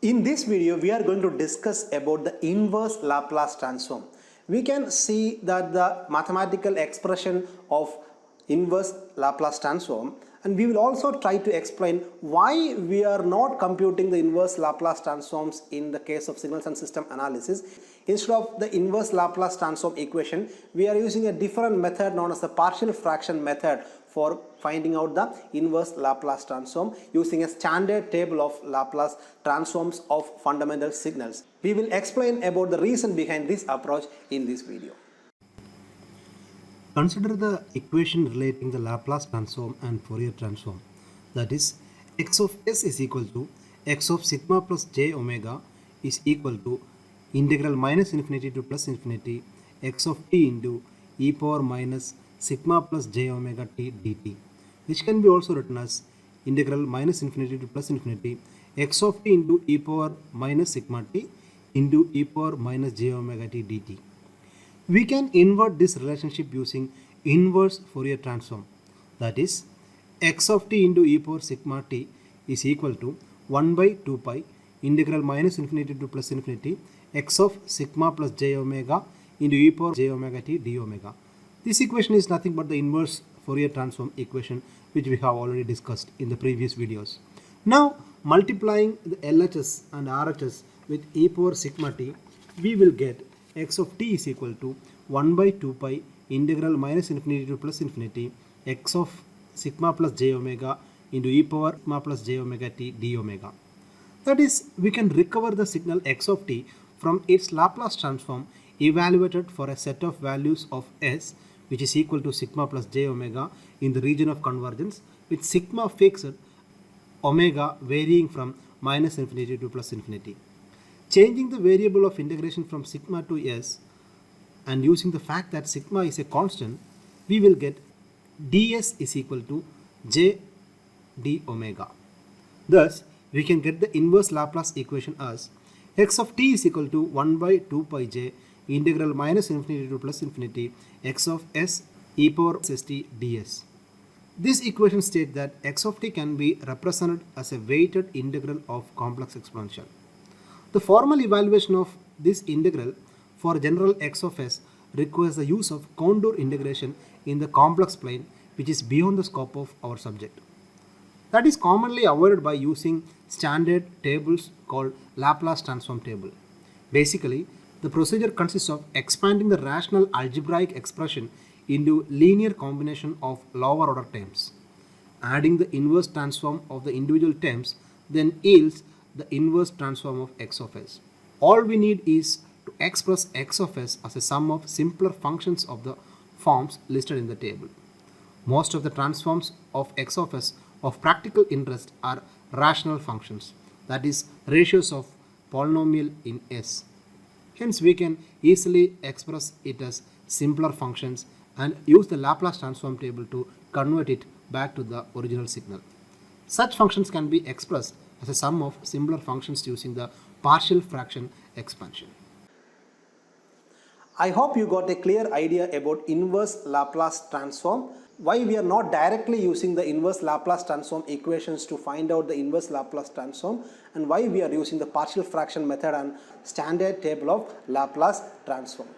In this video, we are going to discuss about the inverse Laplace transform. We can see that the mathematical expression of inverse Laplace transform, and we will also try to explain why we are not computing the inverse Laplace transforms in the case of signals and system analysis. Instead of the inverse Laplace transform equation, we are using a different method known as the partial fraction method for finding out the inverse Laplace transform using a standard table of Laplace transforms of fundamental signals. We will explain about the reason behind this approach in this video. Consider the equation relating the Laplace transform and Fourier transform. That is, x of s is equal to x of sigma plus j omega is equal to integral minus infinity to plus infinity x of t into e power minus sigma plus j omega t dt, which can be also written as integral minus infinity to plus infinity x of t into e power minus sigma t into e power minus j omega t dt. We can invert this relationship using inverse Fourier transform. That is, x of t into e power sigma t is equal to 1 by 2 pi integral minus infinity to plus infinity x of sigma plus j omega into e power j omega t d omega. This equation is nothing but the inverse Fourier transform equation which we have already discussed in the previous videos. Now, multiplying the LHS and RHS with e power sigma t, we will get x of t is equal to 1 by 2 pi integral minus infinity to plus infinity x of sigma plus j omega into e power sigma plus j omega t d omega. That is, we can recover the signal x of t from its Laplace transform evaluated for a set of values of s which is equal to sigma plus j omega in the region of convergence with sigma fixed, omega varying from minus infinity to plus infinity. Changing the variable of integration from sigma to s and using the fact that sigma is a constant, we will get ds is equal to j d omega. Thus, we can get the inverse Laplace equation as x of t is equal to 1 by 2 pi j integral minus infinity to plus infinity x of s e power st ds. This equation states that x of t can be represented as a weighted integral of complex exponential. The formal evaluation of this integral for general x of s requires the use of contour integration in the complex plane, which is beyond the scope of our subject. That is commonly avoided by using standard tables called Laplace transform table. Basically, the procedure consists of expanding the rational algebraic expression into linear combination of lower order terms. Adding the inverse transform of the individual terms then yields the inverse transform of x of s. All we need is to express x of s as a sum of simpler functions of the forms listed in the table. Most of the transforms of x of s of practical interest are rational functions, that is, ratios of polynomial in s. Hence, we can easily express it as simpler functions and use the Laplace transform table to convert it back to the original signal. Such functions can be expressed as a sum of simpler functions using the partial fraction expansion. I hope you got a clear idea about inverse Laplace transform, why we are not directly using the inverse Laplace transform equations to find out the inverse Laplace transform, and why we are using the partial fraction method and standard table of Laplace transform.